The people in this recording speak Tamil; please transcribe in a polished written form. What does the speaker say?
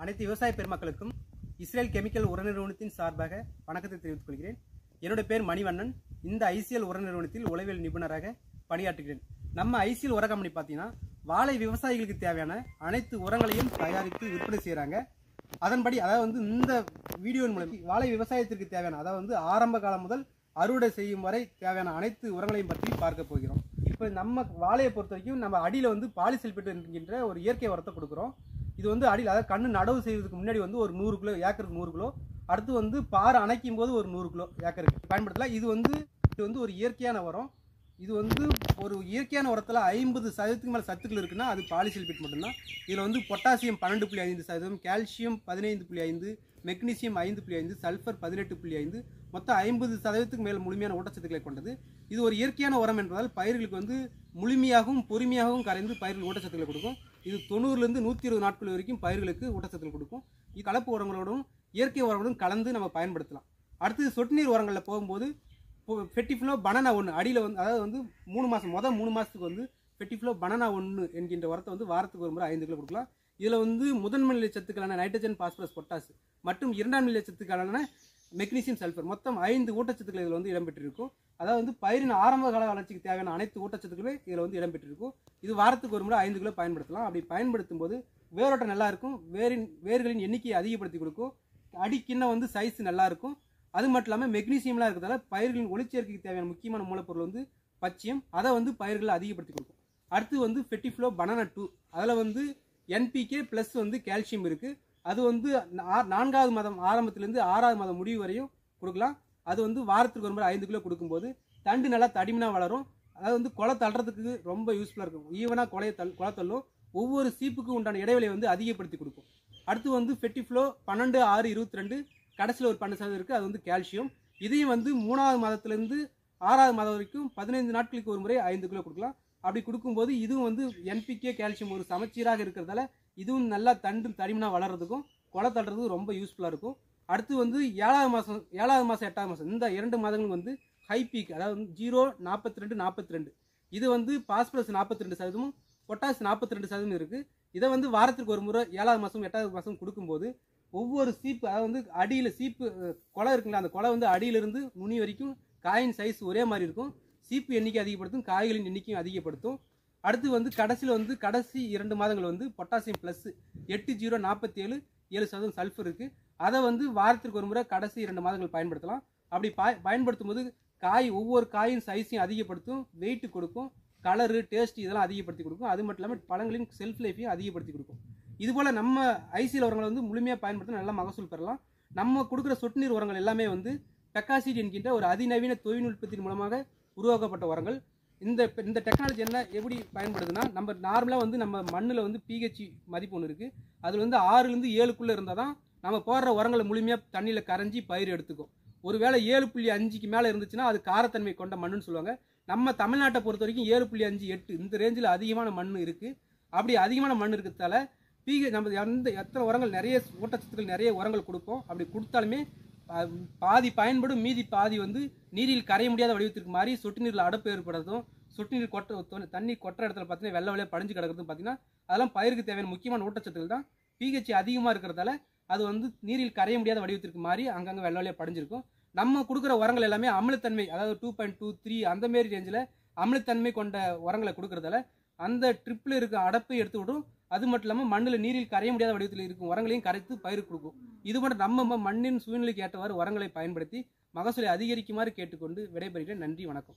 அனைத்து விவசாய பெருமக்களுக்கும் இஸ்ரேல் கெமிக்கல் உர நிறுவனத்தின் சார்பாக வணக்கத்தை தெரிவித்துக் கொள்கிறேன். என்னுடைய பேர் மணிவண்ணன். இந்த ஐசிஎல் உர நிறுவனத்தில் உளவியல் நிபுணராக பணியாற்றுகிறேன். நம்ம ஐசிஎல் உர கம்பெனி பார்த்தீங்கன்னா வாழை விவசாயிகளுக்கு தேவையான அனைத்து உரங்களையும் தயாரித்து விற்பனை செய்கிறாங்க. அதன்படி அதாவது இந்த வீடியோவின் மூலம் வாழை விவசாயத்திற்கு தேவையான அதாவது ஆரம்ப காலம் முதல் அறுவடை செய்யும் வரை தேவையான அனைத்து உரங்களையும் பற்றி பார்க்க போகிறோம். இப்போ நம்ம வாழையை பொறுத்த வரைக்கும் நம்ம அடியில் பாலிசல்பேட் என்கின்ற ஒரு இயற்கை உரத்தை கொடுக்குறோம். இது அடியில் அதாவது கண்ணு நடவு செய்வதற்கு முன்னாடி ஒரு 100 கிலோ ஏக்கருக்கு 100 கிலோ, அடுத்து பாறை அணைக்கும் போது ஒரு 100 கிலோ ஏக்கருக்கு பயன்படுத்தலாம். இது ஒரு இயற்கையான உரம். இது ஒரு இயற்கையான உரத்தில் 50% மேலே சத்துக்கள் இருக்குன்னா அது பாலிசல்பேட் மட்டும்தான். இதில் பொட்டாசியம் 12.5%, கால்சியம் 15.5, மெக்னீசியம் 5.5, சல்ஃபர் 18.5, மொத்தம் 50% மேல் முழுமையான ஊட்டச்சத்துக்களை கொண்டது. இது ஒரு இயற்கையான உரம் என்பதால் பயிர்களுக்கு முழுமையாகவும் பொறுமையாகவும் கரைந்து பயிர்கள் ஊட்டச்சத்துக்களை கொடுக்கும். இது 90லேருந்து 120 நாட்கள் வரைக்கும் பயிர்களுக்கு ஊட்டச்சத்துக்கள் கொடுக்கும். இது கலப்பு உரங்களோடும் இயற்கை உரங்களோடும் கலந்து நம்ம பயன்படுத்தலாம். அடுத்து சொட்டு நீர் உரங்களில் போகும்போது ஃபெட்டிஃப்ளோ பனானா 1 அடியில் அதாவது 3 மாதம் மொதல் 3 மாதத்துக்கு ஃபெட்டிஃப்ளோ பனானா 1 என்கின்ற உரத்தை வாரத்துக்கு ஒரு முறை 5 கிலோ கொடுக்கலாம். இதில் முதன்மை நிலை சத்துக்களான நைட்ரஜன், பாஸ்பரஸ், பொட்டாசு மற்றும் இரண்டாம் நிலை சத்துக்களான மெக்னீசியம், சல்ஃபர் மொத்தம் 5 ஊட்டச்சத்துக்கள் இதில் இடம்பெற்றிருக்கும். அதாவது பயிரின் ஆரம்ப கால வளர்ச்சிக்கு தேவையான அனைத்து ஊட்டச்சத்துக்களுமே இதில் இடம்பெற்றிருக்கும். இது வாரத்துக்கு ஒரு முறை 5 கிலோ பயன்படுத்தலாம். அப்படி பயன்படுத்தும் போது வேரோட்டம் நல்லா இருக்கும், வேர்களின் எண்ணிக்கையை அதிகப்படுத்தி கொடுக்கும், அடிக்கிண்ண சைஸ் நல்லா இருக்கும். அது மட்டும் இல்லாமல் மெக்னீசியம்லாம் இருக்கிறதால பயிர்களின் ஒளிச்சேர்க்கைக்கு தேவையான முக்கியமான மூலப்பொருள் பச்சையம், அதை பயிர்களை அதிகப்படுத்தி கொடுக்கும். அடுத்து ஃபெட்டிஃப்ளோ பனானா 2 அதில் என்பிகே ப்ளஸ் கால்சியம் இருக்குது. அது 4வது மாதம் ஆரம்பத்திலேருந்து 6வது மாதம் முடிவு வரையும் கொடுக்கலாம். அது வாரத்துக்கு ஒரு முறை 5 கிலோ கொடுக்கும்போது தண்டு நல்லா தடிமனாக வளரும். அதாவது கொலை தள்ளுறதுக்கு ரொம்ப யூஸ்ஃபுல்லாக இருக்கும். ஈவனாக கொலை தள்ளும். ஒவ்வொரு சீப்புக்கும் உண்டான இடைவெளியை அதிகப்படுத்தி கொடுக்கும். அடுத்து ஃபெட்டிஃப்ளோ 12, 6, 22 கடைசியில் ஒரு 12% இருக்குது. அது கால்சியம். இதையும் 3வது மாதத்துலேருந்து 6வது மாதம் வரைக்கும் 15 நாட்களுக்கு ஒரு முறை 5 கிலோ கொடுக்கலாம். அப்படி கொடுக்கும்போது இதுவும் என்பிகே கால்சியம் ஒரு சமச்சீராக இருக்கிறதால இதுவும் நல்லா தண்டு தடிமனாக வளர்கிறதுக்கும் கொலை தள்ளுறதுக்கும் ரொம்ப யூஸ்ஃபுல்லாக இருக்கும். அடுத்து 7வது மாதம் 8வது மாதம் இந்த 2 மாதங்களுக்கு ஹை பீக் அதாவது 0, 42, 42 இது பாஸ்பரஸ் 42%, பொட்டாஸ் 42% இருக்குது. இதை வாரத்திற்கு ஒரு முறை 7வது மாதம் 8வது மாதம் கொடுக்கும்போது ஒவ்வொரு சீப்பு அதாவது அடியில் சீப்பு கொலை இருக்குங்களா, அந்த கொலை அடியிலிருந்து நுனி வரைக்கும் காயின் சைஸ் ஒரே மாதிரி இருக்கும். சீப்பு எண்ணிக்கை அதிகப்படுத்தும், காய்களின் எண்ணிக்கையும் அதிகப்படுத்தும். அடுத்து கடைசியில் கடைசி 2 மாதங்கள் பொட்டாசியம் ப்ளஸ் 8, 0, 47, 7% சல்ஃபர் இருக்குது. அதை வாரத்திற்கு ஒரு முறை கடைசி 2 மாதங்கள் பயன்படுத்தலாம். அப்படி பயன்படுத்தும் போது ஒவ்வொரு காயின் சைஸையும் அதிகப்படுத்தும், வெயிட் கொடுக்கும், கலரு, டேஸ்ட் இதெல்லாம் அதிகப்படுத்தி கொடுக்கும். அது மட்டும் இல்லாமல் பழங்களின் செல்ஃப் லைஃபையும் அதிகப்படுத்தி கொடுக்கும். இதுபோல் நம்ம ஐசிஎல் உரங்களை முழுமையாக பயன்படுத்த நல்ல மகசூல் பெறலாம். நம்ம கொடுக்குற சொட்டு நீர் உரங்கள் எல்லாமே பெக்காசிட் என்கின்ற ஒரு அதிநவீன தொழில்நுட்பத்தின் மூலமாக உருவாக்கப்பட்ட உரங்கள். இந்த டெக்னாலஜி எப்படி பயன்படுதுன்னா, நம்ம நார்மலாக நம்ம மண்ணில் பிஹெச் மதிப்பு ஒன்று இருக்குது. அதில் 6லேருந்து 7க்குள்ளே இருந்தால் தான் நம்ம போடுற உரங்களை முழுமையாக தண்ணியில் கரைஞ்சி பயிர் எடுத்துக்கும். ஒருவேளை 7.5க்கு மேலே இருந்துச்சுன்னா அது காரத்தன்மை கொண்ட மண்ணுன்னு சொல்லுவாங்க. நம்ம தமிழ்நாட்டை பொறுத்த வரைக்கும் 7.5, 8 இந்த ரேஞ்சில் அதிகமான மண் இருக்குது. அப்படி அதிகமான மண் இருக்கிறதால நம்ம எத்தனை உரங்கள் நிறைய ஊட்டச்சத்துக்கள் நிறைய உரங்கள் கொடுப்போம். அப்படி கொடுத்தாலுமே பாதி பயன்படும், மீதி பாதி நீரில் கரைய முடியாத வடிவத்திற்கு மாறி சொட்டு நீரில் அடப்பு ஏற்படுறதும், சொட்டு நீர் தண்ணி கொட்டுற இடத்துல பார்த்தீங்கன்னா வெள்ளை வெள்ளையாக படிஞ்சு கிடக்கிறதும் பார்த்தீங்கன்னா அதெல்லாம் பயிருக்கு தேவையான முக்கியமான ஊட்டச்சத்துக்கள் தான். பிஹெச் அதிகமாக இருக்கிறதால அது நீரில் கரைய முடியாத வடிவத்திற்கு மாறி அங்கங்கே வெள்ளை வெள்ளையாக படிஞ்சிருக்கும். நம்ம கொடுக்குற உரங்கள் எல்லாமே அமிலத்தன்மை அதாவது 2.23 அந்த மாரி ரேஞ்சில் அமிலத்தன்மை கொண்ட உரங்களை கொடுக்கறதால அந்த ட்ரிப்பில் இருக்க அடப்பை எடுத்து விடும். அது மட்டும் இல்லாமல் மண்ணில் நீரில் கரைய முடியாத வடிவத்தில் இருக்கும் உரங்களையும் கரைத்து பயிர் கொடுக்கும். இது மட்டும் நம்ம மண்ணின் சூழ்நிலைக்கு ஏற்றவாறு உரங்களை பயன்படுத்தி மகசூலை அதிகரிக்குமாறு கேட்டுக்கொண்டு விடைபெறுகிறேன். நன்றி, வணக்கம்.